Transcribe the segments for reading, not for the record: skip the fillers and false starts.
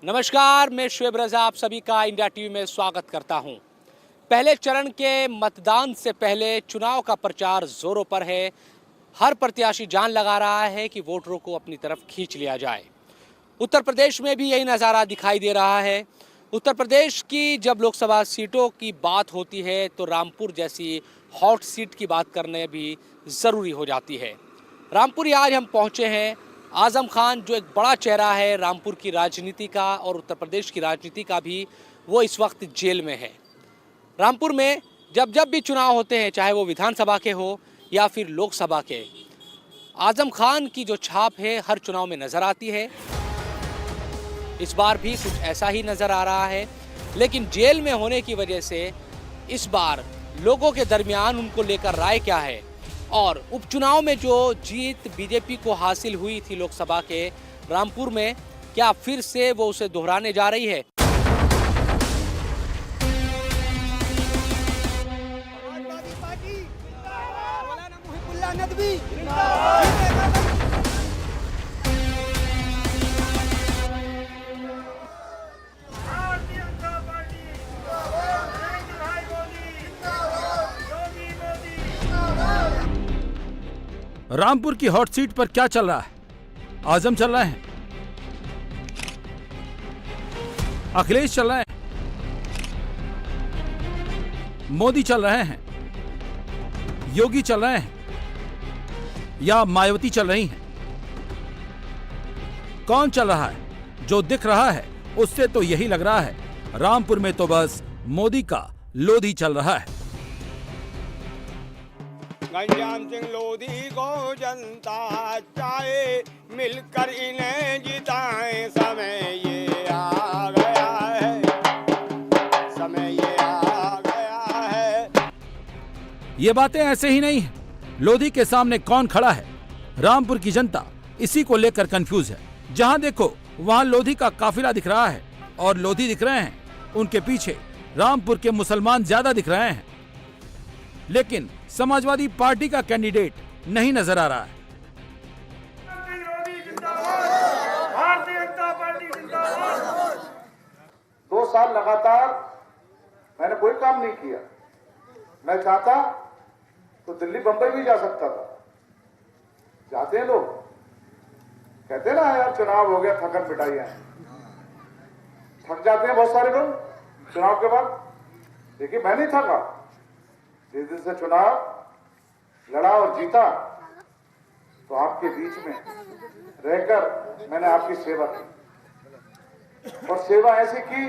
नमस्कार, मैं शुएब रजा आप सभी का इंडिया टीवी में स्वागत करता हूं। पहले चरण के मतदान से पहले चुनाव का प्रचार जोरों पर है। हर प्रत्याशी जान लगा रहा है कि वोटरों को अपनी तरफ खींच लिया जाए। उत्तर प्रदेश में भी यही नज़ारा दिखाई दे रहा है। उत्तर प्रदेश की जब लोकसभा सीटों की बात होती है तो रामपुर जैसी हॉट सीट की बात करने भी ज़रूरी हो जाती है। रामपुर आज हम पहुँचे हैं। आज़म खान जो एक बड़ा चेहरा है रामपुर की राजनीति का और उत्तर प्रदेश की राजनीति का भी, वो इस वक्त जेल में है। रामपुर में जब भी चुनाव होते हैं, चाहे वो विधानसभा के हो या फिर लोकसभा के, आज़म खान की जो छाप है हर चुनाव में नज़र आती है। इस बार भी कुछ ऐसा ही नज़र आ रहा है, लेकिन जेल में होने की वजह से इस बार लोगों के दरमियान उनको लेकर राय क्या है और उपचुनाव में जो जीत बीजेपी को हासिल हुई थी लोकसभा के रामपुर में, क्या फिर से वो उसे दोहराने जा रही है। रामपुर की हॉट सीट पर क्या चल रहा है? आजम चल रहे हैं, अखिलेश चल रहे हैं, मोदी चल रहे हैं, योगी चल रहे हैं या मायावती चल रही हैं? कौन चल रहा है? जो दिख रहा है उससे तो यही लग रहा है रामपुर में तो बस मोदी का लोधी चल रहा है। घनश्याम सिंह लोधी को जनता चाहे, मिलकर इन्हें जिताएं। समय ये आ गया है, समय ये आ गया है। ये बातें ऐसे ही नहीं है। लोधी के सामने कौन खड़ा है? रामपुर की जनता इसी को लेकर कंफ्यूज है। जहां देखो वहां लोधी का काफिला दिख रहा है और लोधी दिख रहे हैं, उनके पीछे रामपुर के मुसलमान ज्यादा दिख रहे हैं, लेकिन समाजवादी पार्टी का कैंडिडेट नहीं नजर आ रहा है। भारतीय जनता पार्टी जिंदाबाद। 2 साल लगातार मैंने कोई काम नहीं किया। मैं चाहता तो दिल्ली बंबई भी जा सकता था। जाते हैं लोग, कहते हैं ना यार चुनाव हो गया, थकन पिटाई है। थक जाते हैं बहुत सारे लोग चुनाव के बाद। देखिए मैं नहीं थका। जिस दिन से चुनाव लड़ा और जीता तो आपके बीच में रहकर मैंने आपकी सेवा की, और सेवा ऐसी की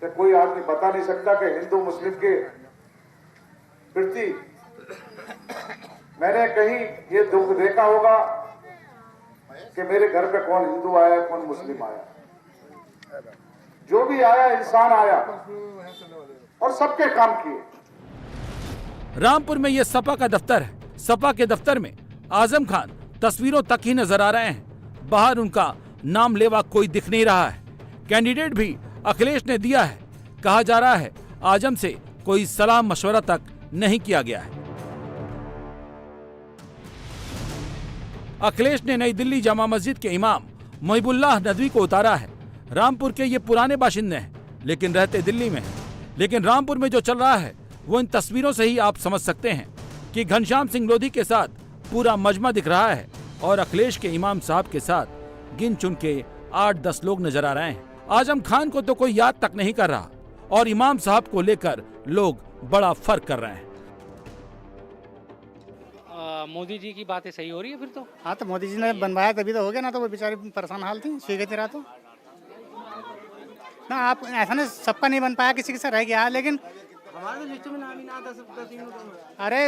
कि कोई आदमी बता नहीं सकता कि हिंदू मुस्लिम के प्रति मैंने कहीं ये दुख देखा होगा कि मेरे घर पे कौन हिंदू आया, कौन मुस्लिम आया। जो भी आया इंसान आया और सबके काम किए। रामपुर में यह सपा का दफ्तर है। सपा के दफ्तर में आजम खान तस्वीरों तक ही नजर आ रहे हैं। बाहर उनका नाम लेवा कोई दिख नहीं रहा है। कैंडिडेट भी अखिलेश ने दिया है। कहा जा रहा है आजम से कोई सलाह मशवरा तक नहीं किया गया है। अखिलेश ने नई दिल्ली जामा मस्जिद के इमाम मुहिबुल्लाह नदवी को उतारा है। रामपुर के ये पुराने बाशिंदे हैं, लेकिन रहते दिल्ली में हैं। लेकिन रामपुर में जो चल रहा है वो इन तस्वीरों से ही आप समझ सकते हैं कि घनश्याम सिंह लोधी के साथ पूरा मजमा दिख रहा है और अखिलेश के इमाम साहब के साथ गिन चुन के 8-10 लोग नजर आ रहे हैं। आजम खान को तो कोई याद तक नहीं कर रहा और इमाम साहब को लेकर लोग बड़ा फर्क कर रहे हैं। मोदी जी की बातें सही हो रही है फिर तो? हाँ तो मोदी जी ने बनवाया तभी तो हो गया, ना तो वो बेचारे परेशान हाल थी, स्वीकृति रहा तो ना। आप ऐसा नहीं सबका नहीं बन पाया, किसी किसी रह गया, लेकिन हमारे तो लिस्ट में नाम ही ना था। अरे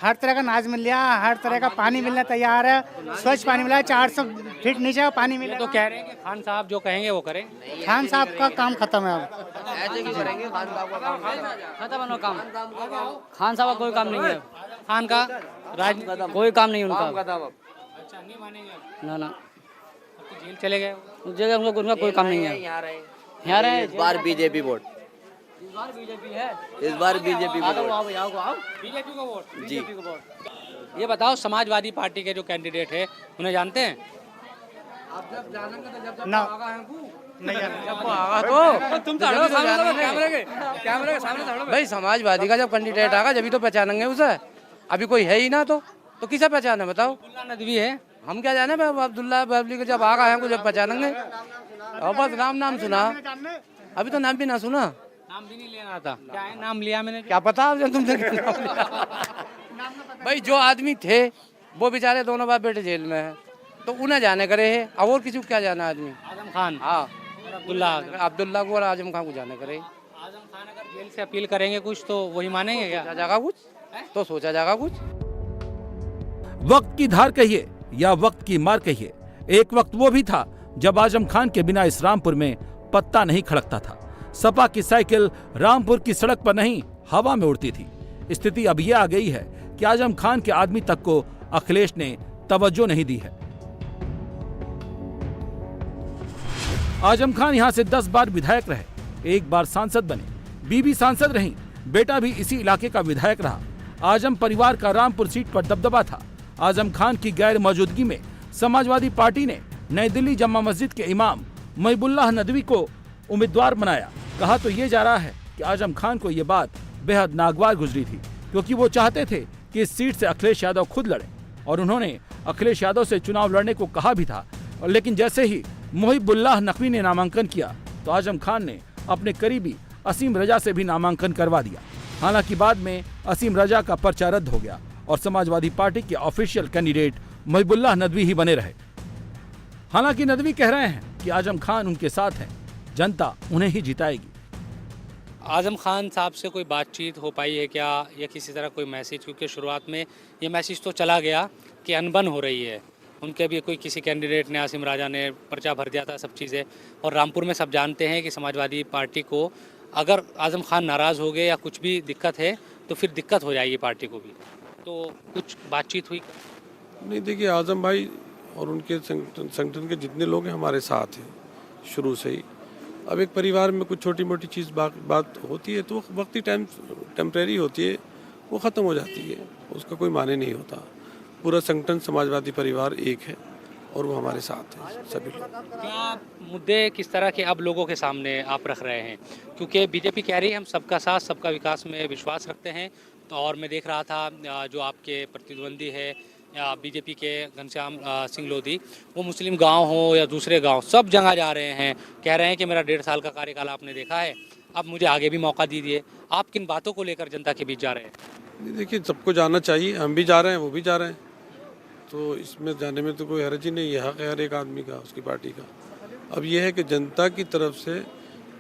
हर तरह का अनाज मिल गया, हर तरह का पानी मिलना तैयार है। स्वच्छ पानी मिला है, 400 फीट नीचे पानी मिला। तो कह रहे हैं कि खान साहब जो कहेंगे वो करें। खान साहब का काम खत्म है अब। ऐसे क्यों करेंगे? खान साहब का काम खत्म है। काम खान साहब का कोई काम नहीं है। खान का कोई काम नहीं उनका। अच्छा, नहीं मानेंगे ना ना, जेल चले गए। उस जगह हम लोग उनका कोई काम नहीं है। यहाँ रहे। इस बार बीजेपी वोट, इस बार बीजेपी है। इस बार बीजेपी बीजेपी को वोट जी। ये बताओ समाजवादी पार्टी के जो कैंडिडेट है उन्हें जानते हैं? ना नहीं तुम तो हटो कैमरे के सामने भाई, समाजवादी का जब कैंडिडेट आएगा जब तो पहचानेंगे उसे। अभी कोई है ही ना तो किसे पहचाने बताओ। नदवी है, हम क्या जाने अब्दुल्ला बबली के जब आगा हैं जब पहचानेंगे। और बस नाम सुना, अभी तो नाम भी ना सुना। नाम भी नहीं लेना था, क्या है नाम लिया मैंने, क्या पता तुमसे भाई जो आदमी थे वो बेचारे दोनों बाप बेटे जेल में है, तो उन्हें जाने करे है। अब और किसी को क्या जाना आदमी। आजम खान, हाँ, अब्दुल्ला को और आजम खान को जाने करे। आजम खान अगर जेल से अपील करेंगे कुछ तो वही मानेंगे क्या? सोचा जाएगा कुछ, तो सोचा जाएगा कुछ। वक्त की धार कहिए या वक्त की मार कहिए, एक वक्त वो भी था जब आजम खान के बिना इस रामपुर में पत्ता नहीं खड़कता था। सपा की साइकिल रामपुर की सड़क पर नहीं हवा में उड़ती थी। स्थिति अब यह आ गई है कि आजम खान के आदमी तक को अखिलेश ने तवज्जो नहीं दी है। आजम खान यहां से 10 बार विधायक रहे, 1 बार सांसद बने, बीबी सांसद रहीं, बेटा भी इसी इलाके का विधायक रहा। आजम परिवार का रामपुर सीट पर दबदबा था। आजम खान की गैर मौजूदगी में समाजवादी पार्टी ने नई दिल्ली जम्मा मस्जिद के इमाम महिबुल्लाह नदवी को उम्मीदवार बनाया। कहा तो ये जा रहा है कि आजम खान को ये बात बेहद नागवार गुजरी थी, क्योंकि वो चाहते थे कि इस सीट से अखिलेश यादव खुद लड़े और उन्होंने अखिलेश यादव से चुनाव लड़ने को कहा भी था। लेकिन जैसे ही महिबुल्लाह नकवी ने नामांकन किया तो आजम खान ने अपने करीबी असीम रजा से भी नामांकन करवा दिया। हालांकि बाद में असीम रजा का पर्चा रद्द हो गया और समाजवादी पार्टी के ऑफिशियल कैंडिडेट महिबुल्लाह नदवी ही बने रहे। हालांकि नदवी कह रहे हैं कि आजम खान उनके साथ हैं, जनता उन्हें ही जिताएगी। आजम खान साहब से कोई बातचीत हो पाई है क्या, या किसी तरह कोई मैसेज? क्योंकि शुरुआत में ये मैसेज तो चला गया कि अनबन हो रही है। उनके भी कोई किसी कैंडिडेट ने, आसिम राजा ने पर्चा भर दिया था, सब चीज़ें। और रामपुर में सब जानते हैं कि समाजवादी पार्टी को अगर आजम खान नाराज़ हो गए या कुछ भी दिक्कत है तो फिर दिक्कत हो जाएगी पार्टी को भी। तो कुछ बातचीत हुई? नहीं, देखिए आजम भाई और उनके संगठन के जितने लोग हैं हमारे साथ हैं शुरू से ही। अब एक परिवार में कुछ छोटी मोटी चीज़ बात होती है तो वो वक्ती टेम्परेरी होती है, वो ख़त्म हो जाती है, उसका कोई माने नहीं होता। पूरा संगठन समाजवादी परिवार एक है और वो हमारे साथ हैं सभी लोग। क्या मुद्दे किस तरह के अब लोगों के सामने आप रख रहे हैं? क्योंकि बीजेपी कह रही है हम सबका साथ सबका विकास में विश्वास रखते हैं, तो और मैं देख रहा था जो आपके प्रतिद्वंदी है या बीजेपी के घनश्याम सिंह लोधी, वो मुस्लिम गांव हो या दूसरे गांव सब जगह जा रहे हैं, कह रहे हैं कि मेरा 1.5 साल का कार्यकाल आपने देखा है, अब मुझे आगे भी मौका दीजिए। आप किन बातों को लेकर जनता के बीच जा रहे हैं? देखिए सबको जाना चाहिए, हम भी जा रहे हैं, वो भी जा रहे हैं, तो इसमें जाने में तो कोई हर्ज ही नहीं है। हक है हर एक आदमी का, उसकी पार्टी का। अब यह है कि जनता की तरफ से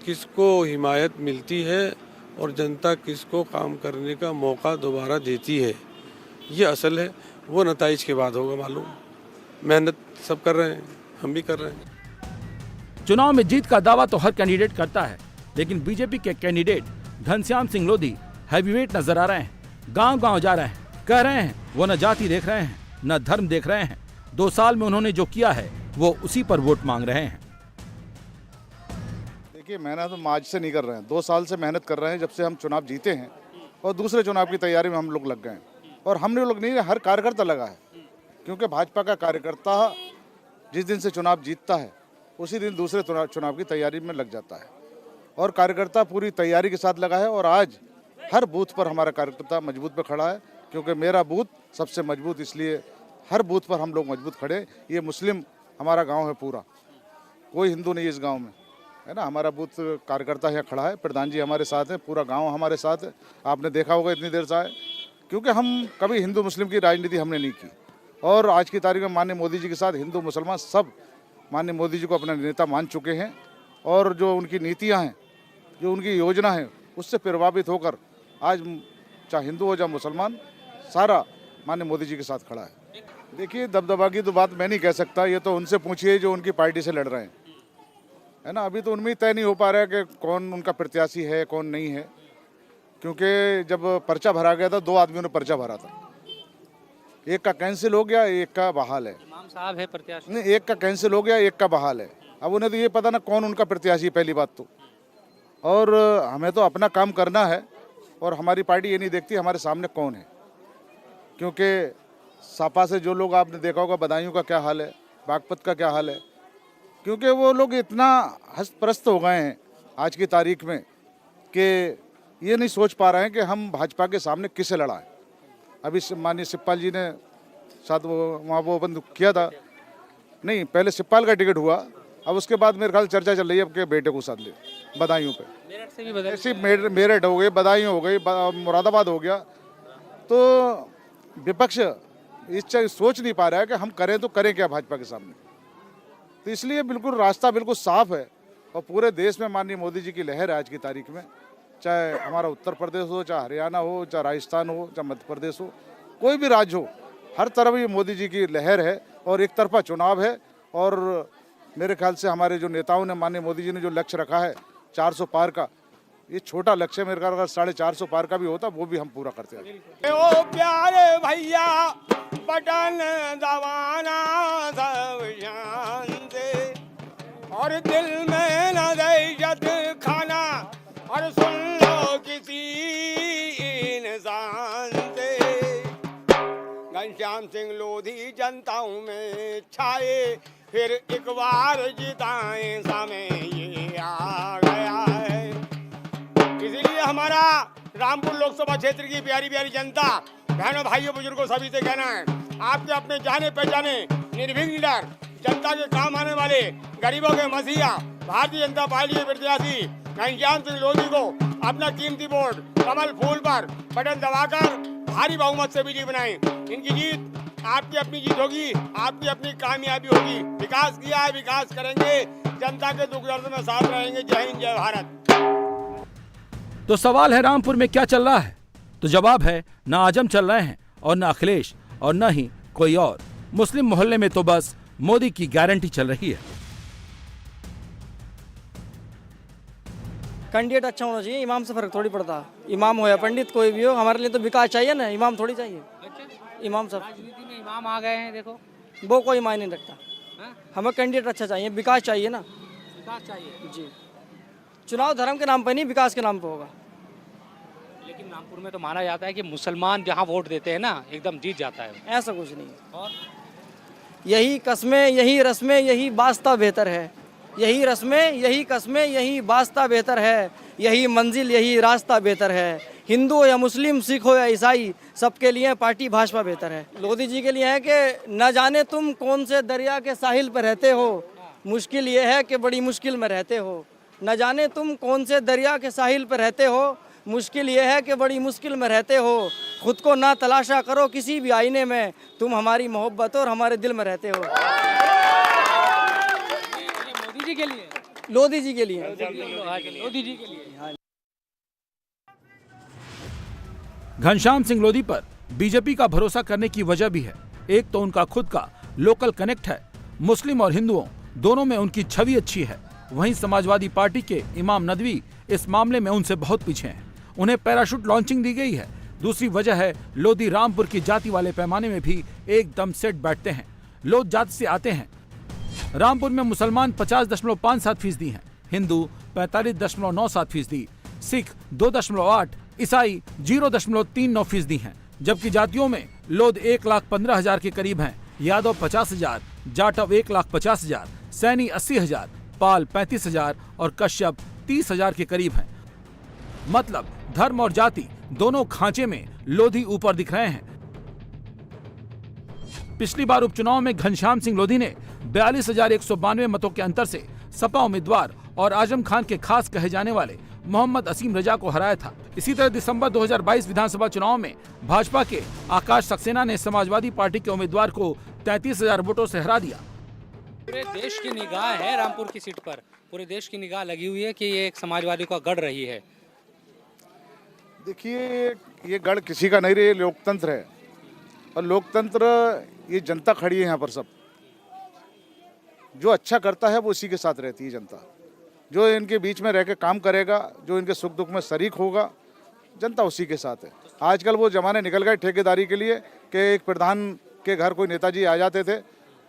किसको हिमायत मिलती है और जनता किसको काम करने का मौका दोबारा देती है, ये असल है। वो नताइज के बाद होगा मालूम। मेहनत सब कर रहे हैं, हम भी कर रहे हैं। चुनाव में जीत का दावा तो हर कैंडिडेट करता है, लेकिन बीजेपी के कैंडिडेट घनश्याम सिंह लोधी हैवीवेट नजर आ रहे हैं। गांव-गांव जा रहे हैं, कह रहे हैं वो न जाति देख रहे हैं न धर्म देख रहे हैं। 2 साल में उन्होंने जो किया है वो उसी पर वोट मांग रहे हैं। देखिए मेहनत हम आज से नहीं कर रहे हैं, 2 साल से मेहनत कर रहे हैं, जब से हम चुनाव जीते हैं और दूसरे चुनाव की तैयारी में हम लोग लग गए हैं। और हमने लोग नहीं, हर कार्यकर्ता लगा है, क्योंकि भाजपा का कार्यकर्ता जिस दिन से चुनाव जीतता है उसी दिन दूसरे चुनाव की तैयारी में लग जाता है और कार्यकर्ता पूरी तैयारी के साथ लगा है। और आज हर बूथ पर हमारा कार्यकर्ता मजबूत पे खड़ा है, क्योंकि मेरा बूथ सबसे मजबूत, इसलिए हर बूथ पर हम लोग मजबूत खड़े। ये मुस्लिम हमारा गांव है पूरा, कोई हिंदू नहीं है इस गांव में, है ना। हमारा बूथ कार्यकर्ता यहाँ खड़ा है, प्रधान जी हमारे साथ है, पूरा गांव हमारे साथ है। आपने देखा होगा इतनी देर से आए, क्योंकि हम कभी हिंदू मुस्लिम की राजनीति हमने नहीं की। और आज की तारीख में माननीय मोदी जी के साथ हिंदू मुसलमान सब माननीय मोदी जी को अपना नेता मान चुके हैं। और जो उनकी नीतियाँ हैं, जो उनकी योजना है, उससे प्रभावित होकर आज चाहे हिंदू हो चाहे मुसलमान, सारा माननीय मोदी जी के साथ खड़ा है। देखिए दबदबा की तो बात मैं नहीं कह सकता, ये तो उनसे पूछिए जो उनकी पार्टी से लड़ रहे हैं, है ना। अभी तो उनमें तय नहीं हो पा रहा है कि कौन उनका प्रत्याशी है कौन नहीं है, क्योंकि जब पर्चा भरा गया था 2 आदमियों ने पर्चा भरा था, एक का कैंसिल हो गया, एक का बहाल है। इमाम साहब है प्रत्याशी? नहीं, एक का कैंसिल हो गया, एक का बहाल है। अब उन्हें तो ये पता ना कौन उनका प्रत्याशी है, पहली बात तो। और हमें तो अपना काम करना है और हमारी पार्टी ये नहीं देखती हमारे सामने कौन है, क्योंकि सपा से जो लोग आपने देखा होगा, बदायूं का क्या हाल है, बागपत का क्या हाल है, क्योंकि वो लोग इतना हस्तप्रस्त हो गए हैं आज की तारीख में कि ये नहीं सोच पा रहे हैं कि हम भाजपा के सामने किसे लड़ाएं। अभी माननीय शिवपाल जी ने साथ वो वहाँ वो बंद किया था, नहीं पहले शिवपाल का टिकट हुआ, अब उसके बाद मेरे ख्याल चर्चा चल रही है आपके बेटे को साथ ले बदायूं पे, मेरठ से भी बदल ऐसी मेरठ हो गई, बदायूं हो गई, मुरादाबाद हो गया। तो विपक्ष इस सोच नहीं पा रहा है कि हम करें तो करें क्या भाजपा के सामने। तो इसलिए बिल्कुल रास्ता बिल्कुल साफ है और पूरे देश में माननीय मोदी जी की लहर है आज की तारीख में, चाहे हमारा उत्तर प्रदेश हो, चाहे हरियाणा हो, चाहे राजस्थान हो, चाहे मध्य प्रदेश हो, कोई भी राज्य हो, हर तरफ ये मोदी जी की लहर है और एक तरफा चुनाव है। और मेरे ख्याल से हमारे जो नेताओं ने, माननीय मोदी जी ने जो लक्ष्य रखा है 400 पार का, ये छोटा लक्ष्य मेरे ख्याल अगर 450 पार का भी होता वो भी हम पूरा करते हैं। ओ प्यारे भैया बटन दबाना सब शांति और दिल में न दहशत खाना और सुन लो किसी इंसान से। घनश्याम सिंह लोधी जनताओं में छाए, फिर एक बार जिताएं समय ये आ गया है। इसीलिए हमारा रामपुर लोकसभा क्षेत्र की प्यारी प्यारी जनता, बहनों भाइयों बुजुर्गों सभी से कहना है, आपके अपने जाने पहचाने निर्भीक लीडर, जनता के काम आने वाले, गरीबों के मसीहा, भारतीय जनता पार्टी के प्रत्याशी घनश्याम सिंह लोधी को अपना कीमती वोट कमल फूल पर बटन दबाकर भारी बहुमत से विजयी बनाएं। इनकी जीत आपकी अपनी जीत होगी, आपकी अपनी कामयाबी होगी। विकास किया है, विकास करेंगे, जनता के दुख दर्द में साथ रहेंगे। जय हिंद, जय भारत। तो सवाल है रामपुर में क्या चल रहा है? तो जवाब है ना आजम चल रहे हैं और ना अखिलेश और न ही कोई और। मुस्लिम मोहल्ले में तो बस मोदी की गारंटी चल रही है। कैंडिडेट अच्छा होना चाहिए, इमाम से फर्क थोड़ी पड़ता। इमाम हो या पंडित कोई भी हो, हमारे लिए तो विकास चाहिए ना, इमाम थोड़ी चाहिए। इमाम सब राजनीति में इमाम आ गए हैं, देखो वो कोई मायने नहीं रखता। हमें कैंडिडेट अच्छा चाहिए, विकास चाहिए ना। विकास चाहिए जी, चुनाव धर्म के नाम पर नहीं, विकास के नाम पर होगा। लेकिन रामपुर में तो माना जाता है कि मुसलमान जहाँ वोट देते हैं ना एकदम जीत जाता है। ऐसा कुछ नहीं है। और यही कस्में, यही रस्में, यही वास्ता बेहतर है। यही रस्में, यही कस्में, यही वास्ता बेहतर है। यही मंजिल, यही रास्ता बेहतर है। हिंदू हो या मुस्लिम, सिख हो या ईसाई, सबके लिए पार्टी भाजपा बेहतर है। लोधी जी के लिए है कि न जाने तुम कौन से दरिया के साहिल पर रहते हो, मुश्किल ये है कि बड़ी मुश्किल में रहते हो। न जाने तुम कौन से दरिया के साहिल पर रहते हो, मुश्किल ये है कि बड़ी मुश्किल में रहते हो। खुद को ना तलाशा करो किसी भी आईने में, तुम हमारी मोहब्बत और हमारे दिल में रहते हो। मोदी जी के लिए, लोधी जी के लिए, लोधी जी के लिए। घनश्याम सिंह लोधी पर बीजेपी का भरोसा करने की वजह भी है। एक तो उनका खुद का लोकल कनेक्ट है, मुस्लिम और हिंदुओं दोनों में उनकी छवि अच्छी है। वहीं समाजवादी पार्टी के इमाम नदवी इस मामले में उनसे बहुत पीछे हैं, उन्हें पैराशूट लॉन्चिंग दी गई है। दूसरी वजह है लोधी रामपुर की जाति वाले पैमाने में भी एकदम सेट बैठते हैं। लोध जाति से आते हैं। रामपुर में मुसलमान 50.57% हैं, हिंदू 45.97%, सिख 2.8%, ईसाई 0.39% हैं। जबकि जातियों में लोध 1,15,000 के करीब हैं, यादव 50,000, जाटव 1,50,000, सैनी 80,000, पाल 35,000 और कश्यप 30,000 के करीब हैं। मतलब धर्म और जाति दोनों खांचे में लोधी ऊपर दिख रहे हैं। पिछली बार उपचुनाव में घनश्याम सिंह लोधी ने 42,192 मतों के अंतर से सपा उम्मीदवार और आजम खान के खास कहे जाने वाले मोहम्मद असीम रजा को हराया था। इसी तरह दिसंबर 2022 विधानसभा चुनाव में भाजपा के आकाश सक्सेना ने समाजवादी पार्टी के उम्मीदवार को 33,000 वोटों से हरा दिया। पूरे देश की निगाह है रामपुर की सीट पर, पूरे देश की निगाह लगी हुई है कि ये एक समाजवादी का गढ़ रही है। देखिए, ये गढ़ किसी का नहीं रही, लोकतंत्र है और लोकतंत्र ये जनता खड़ी है यहाँ पर। सब जो अच्छा करता है वो उसी के साथ रहती है जनता। जो इनके बीच में रह के काम करेगा, जो इनके सुख दुख में शरीक होगा, जनता उसी के साथ है। आजकल वो जमाने निकल गए ठेकेदारी के लिए कि एक प्रधान के घर कोई नेताजी आ जाते थे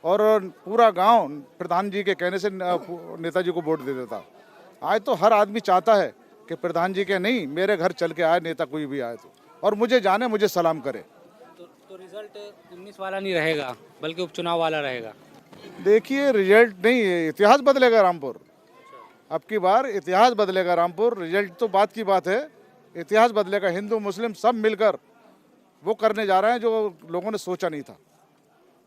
और पूरा गांव प्रधान जी के कहने से नेताजी को वोट दे देता। आज तो हर आदमी चाहता है कि प्रधान जी के नहीं, मेरे घर चल के आए नेता कोई भी आए तो, और मुझे जाने, मुझे सलाम करे। तो रिजल्ट 19 वाला नहीं रहेगा बल्कि उपचुनाव वाला रहेगा। देखिए रिजल्ट नहीं, इतिहास बदलेगा रामपुर। अब की बार इतिहास बदलेगा रामपुर। रिजल्ट तो बात की बात है, इतिहास बदलेगा। हिंदू मुस्लिम सब मिलकर वो करने जा रहे हैं जो लोगों ने सोचा नहीं था।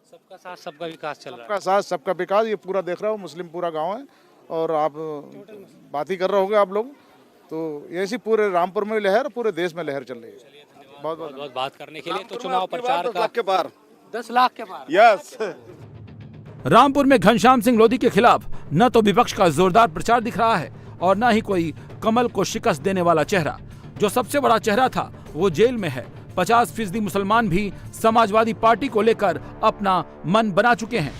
सबका साथ सबका विकास चल रहा है। सबका साथ सबका विकास, ये पूरा देख रहा हूँ, मुस्लिम पूरा गांव है। और आप बात ही कर रहे होंगे आप लोग, तो ऐसी पूरे रामपुर में लहर, पूरे देश में लहर चल रही है। बहुत बहुत बहुत बात करने के लिए। तो चुनाव प्रचार का 10 लाख के पार। 10 लाख के पार। यस। रामपुर में घनश्याम सिंह लोधी के खिलाफ न तो विपक्ष का जोरदार प्रचार दिख रहा है और न ही कोई कमल को शिकस्त देने वाला चेहरा। जो सबसे बड़ा चेहरा था वो जेल में है। 50% मुसलमान भी समाजवादी पार्टी को लेकर अपना मन बना चुके हैं।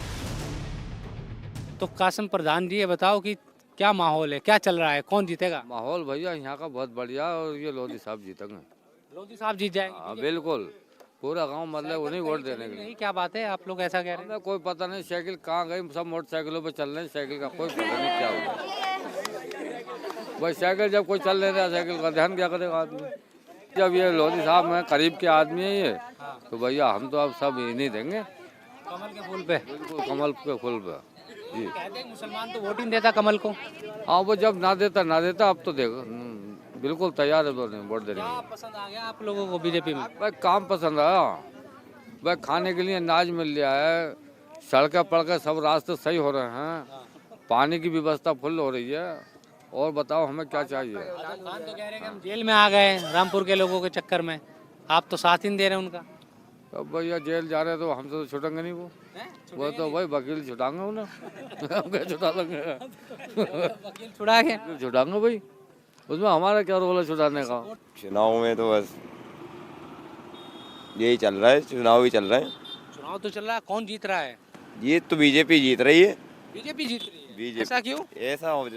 तो कासिम प्रधान जी, ये बताओ कि क्या माहौल है, क्या चल रहा है, कौन जीतेगा? माहौल भैया यहाँ का बहुत बढ़िया और ये लोधी साहब जीतेंगे। लोधी साहब जीत जाएंगे? हाँ बिल्कुल, पूरा गांव मतलब उन्हें वोट देने के लिए। नहीं, क्या बात है, आप लोग ऐसा कह रहे हैं? हमें कोई पता नहीं साइकिल कहाँ गई, सब मोटरसाइकिलों पे चल रहे हैं, साइकिल का कोई पता नहीं क्या हुआ। भाई साइकिल जब कोई चल नहीं रहा, साइकिल का ध्यान क्या करेगा आदमी? जब ये लोधी साहब में करीब के आदमी है ये, तो भैया हम तो अब सब इन्हीं देंगे। कमल के फूल पे? बिल्कुल कमल के फूल पे जी। कहते हैं मुसलमान तो वोट ही नहीं देता कमल को। हाँ वो जब ना देता अब तो देखो बिल्कुल तैयार है वोट देने क्या पसंद आ गया आप लोगों को बीजेपी में? भाई काम पसंद आया भाई, खाने के लिए अनाज मिल रहा है, सड़कें पड़के सब रास्ते सही हो रहे हैं, पानी की व्यवस्था फुल हो रही है। और बताओ हमें क्या चाहिए? खान तो कह रहे हैं कि हम जेल में आ गए रामपुर के लोगों के चक्कर में, आप तो साथ ही नहीं दे रहे उनका। अब भैया जेल जा रहे हैं तो हम तो छुटेंगे नहीं, वो तो भाई वकील छुटाएंगे उन्हें। हम क्या छुटा लेंगे? वकील छुड़ा के छुटाएंगे भाई, उसमें हमारा क्या रोल है छुटाने का? चुनाव में तो बस यही चल रहा है, चुनाव ही चल रहे हैं। चुनाव तो चल रहा है, कौन जीत रहा है? ये तो बीजेपी जीत रही है। बीजेपी जीत रही है? बीजेपी। ऐसा क्यों? ऐसा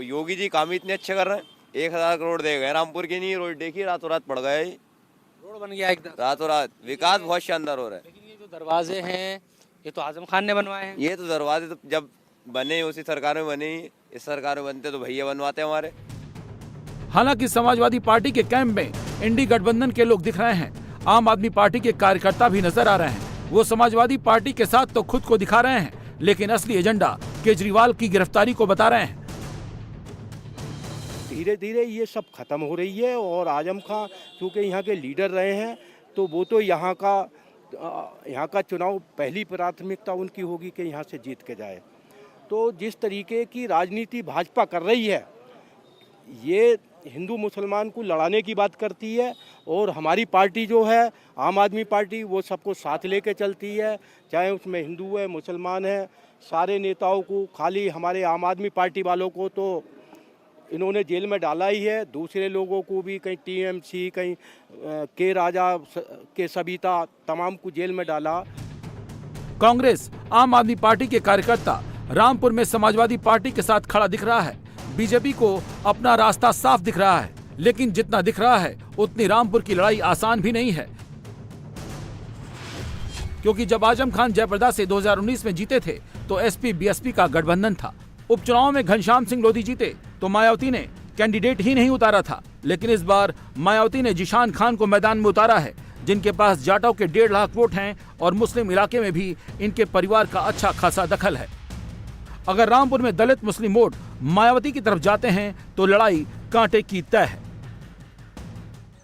योगी जी काम इतने अच्छे कर रहे हैं। 1000 करोड़ दे गए रामपुर की, नहीं रोड देखिए रातों रात पड़ गए, रोड बन गया एकदम रातों रात। विकास बहुत शानदार हो रहा है। लेकिन ये जो दरवाजे हैं ये तो आजम खान ने बनवाए हैं। ये तो दरवाजे तो जब बने उसी सरकार में बने, इस सरकार में बनते तो भैया बनवाते हमारे। हालांकि समाजवादी पार्टी के कैंप में इंडी गठबंधन के लोग दिख रहे हैं। आम आदमी पार्टी के कार्यकर्ता भी नजर आ रहे हैं। वो समाजवादी पार्टी के साथ तो खुद को दिखा रहे हैं, लेकिन असली एजेंडा केजरीवाल की गिरफ्तारी को बता रहे हैं। धीरे धीरे ये सब खत्म हो रही है। और आजम खां क्योंकि यहाँ के लीडर रहे हैं, तो वो तो यहाँ का चुनाव पहली प्राथमिकता उनकी होगी कि यहाँ से जीत के जाए। तो जिस तरीके की राजनीति भाजपा कर रही है, ये हिंदू मुसलमान को लड़ाने की बात करती है। और हमारी पार्टी जो है आम आदमी पार्टी, वो सबको साथ लेके चलती है, चाहे उसमें हिंदू है मुसलमान है। सारे नेताओं को, खाली हमारे आम आदमी पार्टी वालों को तो इन्होंने जेल में डाला ही है, दूसरे लोगों को भी कहीं टीएमसी, कहीं के राजा के सबिता, तमाम को जेल में डाला। कांग्रेस आम आदमी पार्टी के कार्यकर्ता रामपुर में समाजवादी पार्टी के साथ खड़ा दिख रहा है। बीजेपी को अपना रास्ता साफ दिख रहा है, लेकिन जितना दिख रहा है उतनी रामपुर की लड़ाई आसान भी नहीं है। क्योंकि जब आजम खान जयप्रदा से 2019 में जीते थे तो एसपी बीएसपी का गठबंधन था। उपचुनाव में घनश्याम सिंह लोधी जीते तो मायावती ने कैंडिडेट ही नहीं उतारा था, लेकिन इस बार मायावती ने जिशान खान को मैदान में उतारा है, जिनके पास जाटों के 1.5 लाख वोट हैं और मुस्लिम इलाके में भी इनके परिवार का अच्छा खासा दखल है। अगर रामपुर में दलित मुस्लिम वोट मायावती की तरफ जाते हैं तो लड़ाई कांटे की तय है।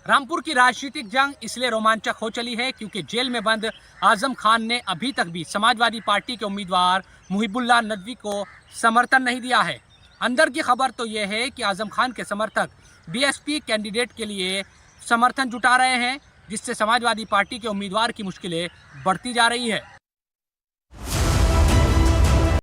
रामपुर की राजनीतिक जंग इसलिए रोमांचक हो चली है क्योंकि जेल में बंद आजम खान ने अभी तक भी समाजवादी पार्टी के उम्मीदवार मुहिबुल्लाह नदवी को समर्थन नहीं दिया है। अंदर की खबर तो यह है कि आजम खान के समर्थक बीएसपी कैंडिडेट के लिए समर्थन जुटा रहे हैं, जिससे समाजवादी पार्टी के उम्मीदवार की मुश्किलें बढ़ती जा रही है।